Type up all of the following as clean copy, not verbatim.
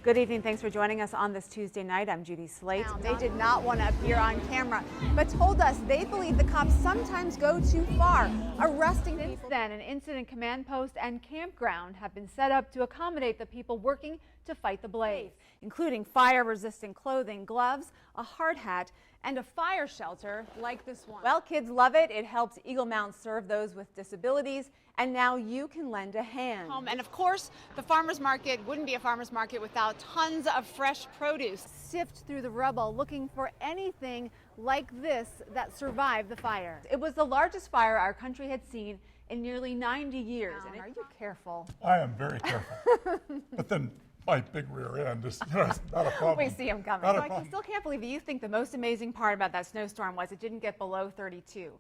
Good evening. Thanks for joining us on this Tuesday night. I'm Judy Slate. They did not want to appear on camera, but told us they believe the cops sometimes go too far, arresting people. Since then, an incident command post and campground have been set up to accommodate the people working to fight the blaze, including fire-resistant clothing, gloves, a hard hat, and a fire shelter like this one. Well, kids love it. It helps Eagle Mount serve those with disabilities, and now you can lend a hand. And of course, the farmers market wouldn't be a farmers market without tons of fresh produce. Sift through the rubble looking for anything like this that survived the fire. It was the largest fire our country had seen in nearly 90 years. And are you careful? I am very careful. But then my big rear end is it's not a problem. We see him coming. Not a I problem. still can't believe that you think the most amazing part about that snowstorm was it didn't get below 32.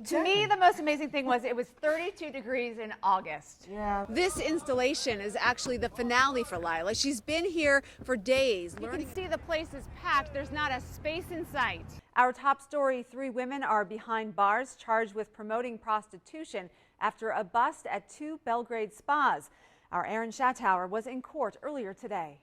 To me, the most amazing thing was it was 32 degrees in August. Yeah. This installation is actually the finale for Lila. She's been here for days. You can see the place is packed. There's not a space in sight. Our top story, 3 women are behind bars charged with promoting prostitution after a bust at 2 Belgrade spas. Our Aaron Schattauer was in court earlier today.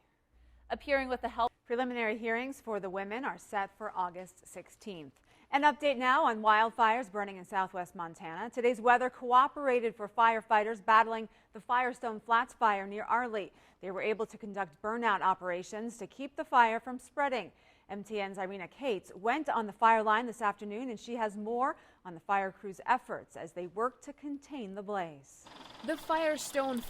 Appearing with the help. Preliminary hearings for the women are set for August 16th. An update now on wildfires burning in southwest Montana. Today's weather cooperated for firefighters battling the Firestone Flats fire near Arley. They were able to conduct burnout operations to keep the fire from spreading. MTN's Irina Cates went on the fire line this afternoon, and she has more on the fire crew's efforts as they work to contain the blaze. The Firestone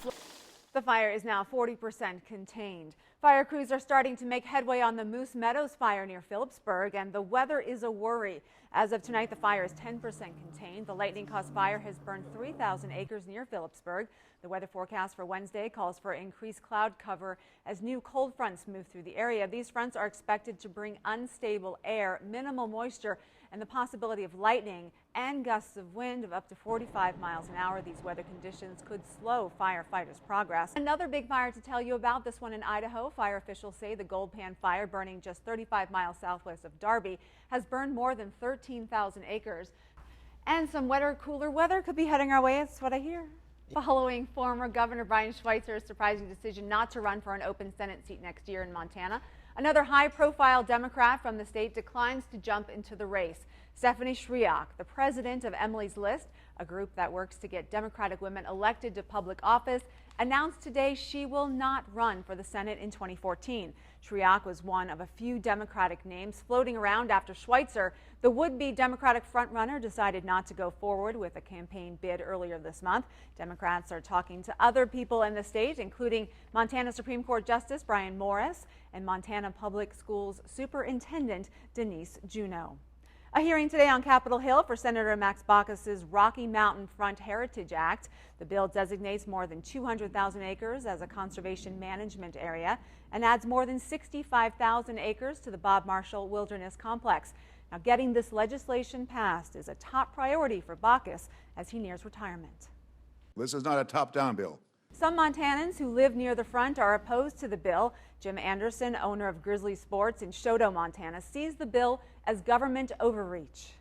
The fire is now 40% contained. Fire crews are starting to make headway on the Moose Meadows fire near Phillipsburg, and the weather is a worry. As of tonight, the fire is 10% contained. The lightning-caused fire has burned 3,000 acres near Phillipsburg. The weather forecast for Wednesday calls for increased cloud cover as new cold fronts move through the area. These fronts are expected to bring unstable air, minimal moisture, and the possibility of lightning and gusts of wind of up to 45 miles an hour. These weather conditions could slow firefighters' progress. Another big fire to tell you about, this one in Idaho. Fire officials say the Gold Pan fire, burning just 35 miles southwest of Darby, has burned more than 13,000 acres. And some wetter, cooler weather could be heading our way. That's what I hear. Following former Governor Brian Schweitzer's surprising decision not to run for an open Senate seat next year in Montana, another high-profile Democrat from the state declines to jump into the race. Stephanie Shriak, the president of Emily's List, a group that works to get Democratic women elected to public office, announced today she will not run for the Senate in 2014. Shriak was one of a few Democratic names floating around after Schweitzer, the would-be Democratic frontrunner, decided not to go forward with a campaign bid earlier this month. Democrats are talking to other people in the state, including Montana Supreme Court Justice Brian Morris and Montana Public Schools Superintendent Denise Juneau. A hearing today on Capitol Hill for Senator Max Baucus's Rocky Mountain Front Heritage Act. The bill designates more than 200,000 acres as a conservation management area and adds more than 65,000 acres to the Bob Marshall Wilderness Complex. Now, getting this legislation passed is a top priority for Baucus as he nears retirement. This is not a top-down bill. Some Montanans who live near the front are opposed to the bill. Jim Anderson, owner of Grizzly Sports in Choteau, Montana, sees the bill as government overreach.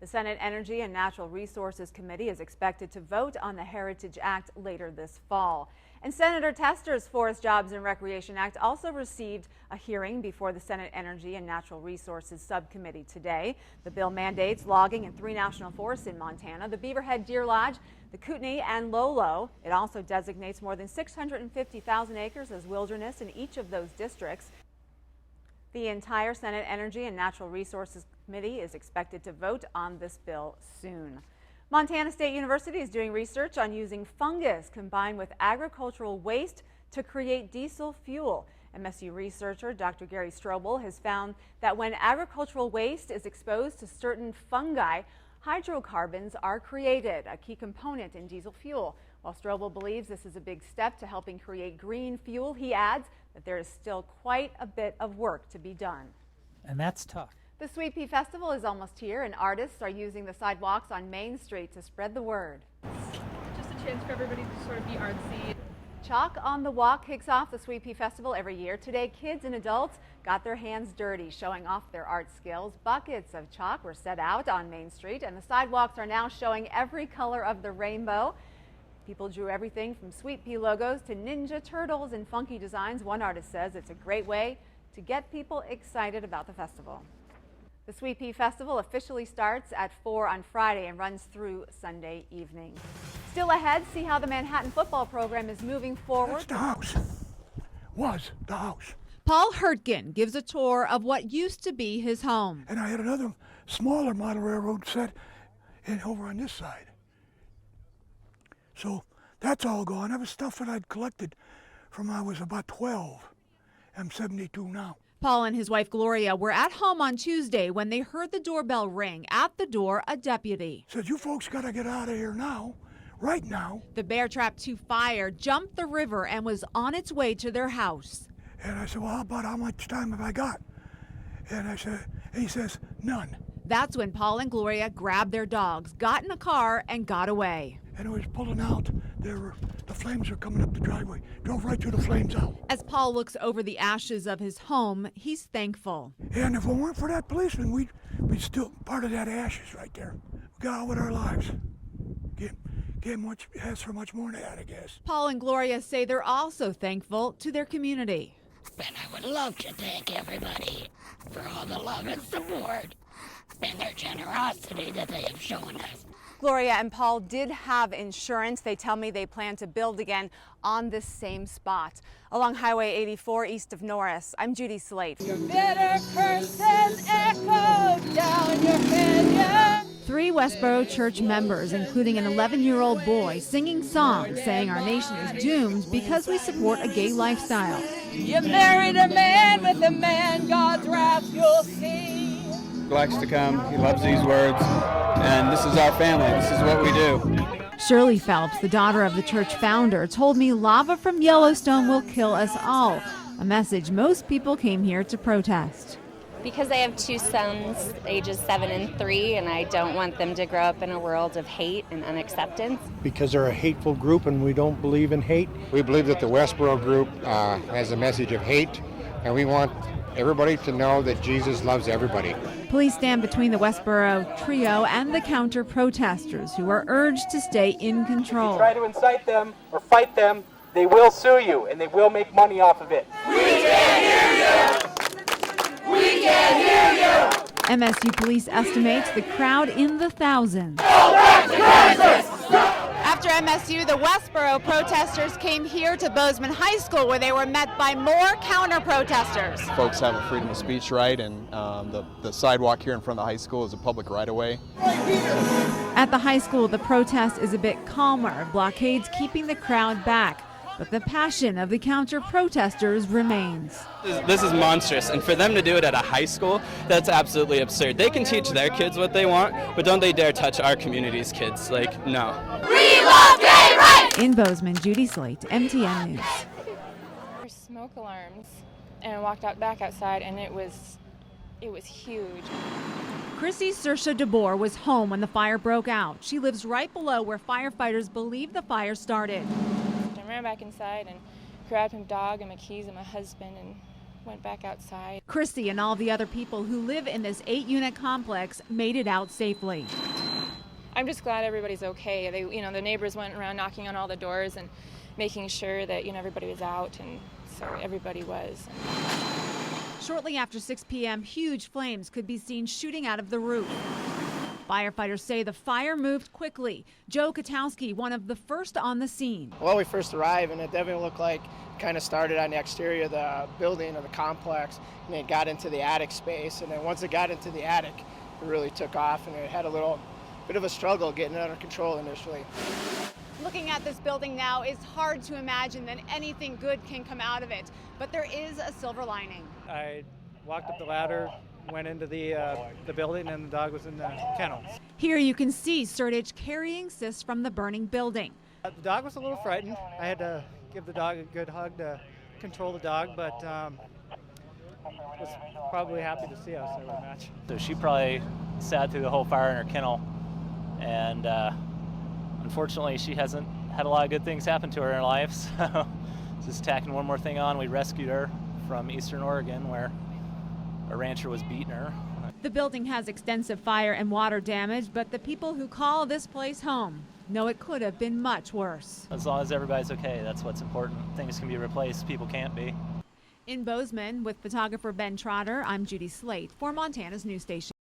The Senate Energy and Natural Resources Committee is expected to vote on the Heritage Act later this fall. And Senator Tester's Forest Jobs and Recreation Act also received a hearing before the Senate Energy and Natural Resources Subcommittee today. The bill mandates logging in 3 national forests in Montana: the Beaverhead Deer Lodge, the Kootenai, and Lolo. It also designates more than 650,000 acres as wilderness in each of those districts. The entire Senate Energy and Natural Resources Committee is expected to vote on this bill soon. Montana State University is doing research on using fungus combined with agricultural waste to create diesel fuel. MSU researcher Dr. Gary Strobel has found that when agricultural waste is exposed to certain fungi, hydrocarbons are created, a key component in diesel fuel. While Strobel believes this is a big step to helping create green fuel, he adds that there is still quite a bit of work to be done. And that's tough. The Sweet Pea Festival is almost here, and artists are using the sidewalks on Main Street to spread the word. Just a chance for everybody to sort of be artsy. Chalk on the Walk kicks off the Sweet Pea Festival every year. Today, kids and adults got their hands dirty, showing off their art skills. Buckets of chalk were set out on Main Street, and the sidewalks are now showing every color of the rainbow. People drew everything from Sweet Pea logos to Ninja Turtles and funky designs. One artist says it's a great way to get people excited about the festival. The Sweet Pea Festival officially starts at 4 on Friday and runs through Sunday evening. Still ahead, see how the Manhattan football program is moving forward. That's the house. Was the house. Paul Hurtgen gives a tour of what used to be his home. And I had another smaller model railroad set over on this side. So that's all gone. That was stuff that I'd collected from I was about 12. I'm 72 now. Paul and his wife Gloria were at home on Tuesday when they heard the doorbell ring. At the door, a deputy Said, you folks got to get out of here now, right now. The Bear Trap 2 fire jumped the river and was on its way to their house. And I said, well, how much time have I got? And he says, none. That's when Paul and Gloria grabbed their dogs, got in a car, and got away. And it was pulling out. The flames were coming up the driveway. Drove right through the flames out. As Paul looks over the ashes of his home, he's thankful. And if it weren't for that policeman, we'd still part of that ashes right there. We got on with our lives. Can't much ask for much more than that, I guess. Paul and Gloria say they're also thankful to their community. And I would love to thank everybody for all the love and support and their generosity that they have shown us. Gloria and Paul did have insurance. They tell me they plan to build again on this same spot along Highway 84 east of Norris. I'm Judy Slate. Your bitter curses echo down your canyon. 3 Westboro Church members, including an 11-year-old boy, singing songs saying our nation is doomed because we support a gay lifestyle. You married a man with a man, God's wrath you'll see. He likes to come, he loves these words, and this is our family, this is what we do. Shirley Phelps, the daughter of the church founder, told me lava from Yellowstone will kill us all, a message most people came here to protest. Because I have 2 sons, ages 7 and 3, and I don't want them to grow up in a world of hate and unacceptance. Because they're a hateful group and we don't believe in hate. We believe that the Westboro group has a message of hate, and we want everybody to know that Jesus loves everybody. Police stand between the Westboro trio and the counter-protesters, who are urged to stay in control. Try to incite them or fight them, they will sue you and they will make money off of it. We can't hear you! We can't hear you! MSU police estimates the crowd in the thousands. After MSU, the Westboro protesters came here to Bozeman High School, where they were met by more counter-protesters. Folks have a freedom of speech right, and the sidewalk here in front of the high school is a public right-of-way. At the high school, the protest is a bit calmer, blockades keeping the crowd back. But the passion of the counter-protesters remains. This is monstrous, and for them to do it at a high school, that's absolutely absurd. They can teach their kids what they want, but don't they dare touch our community's kids. Like, no. We love gay rights! In Bozeman, Judy Slate, MTN News. There's smoke alarms, and I walked back outside, and it was huge. Chrissy Sersha DeBoer was home when the fire broke out. She lives right below where firefighters believe the fire started. I ran back inside and grabbed my dog and my keys and my husband and went back outside. Chrissy and all the other people who live in this 8-unit complex made it out safely. I'm just glad everybody's okay. The neighbors went around knocking on all the doors and making sure that, everybody was out, and so everybody was. Shortly after 6 p.m., huge flames could be seen shooting out of the roof. Firefighters say the fire moved quickly. Joe Katowski, one of the first on the scene. Well, we first arrived, and it definitely looked like it kind of started on the exterior of the building or the complex, and it got into the attic space. And then once it got into the attic, it really took off, and it had a little bit of a struggle getting it under control initially. Looking at this building now, it's hard to imagine that anything good can come out of it, but there is a silver lining. I walked up the ladder, went into the building, and the dog was in the kennel. Here you can see Sertich carrying Sis from the burning building. The dog was a little frightened. I had to give the dog a good hug to control the dog, but was probably happy to see us, I would imagine. So she probably sat through the whole fire in her kennel, and unfortunately she hasn't had a lot of good things happen to her in her life, so just tacking one more thing on, we rescued her from Eastern Oregon, where a rancher was beating her. The building has extensive fire and water damage, but the people who call this place home know it could have been much worse. As long as everybody's okay, that's what's important. Things can be replaced, people can't be. In Bozeman, with photographer Ben Trotter, I'm Judy Slate for Montana's News Station.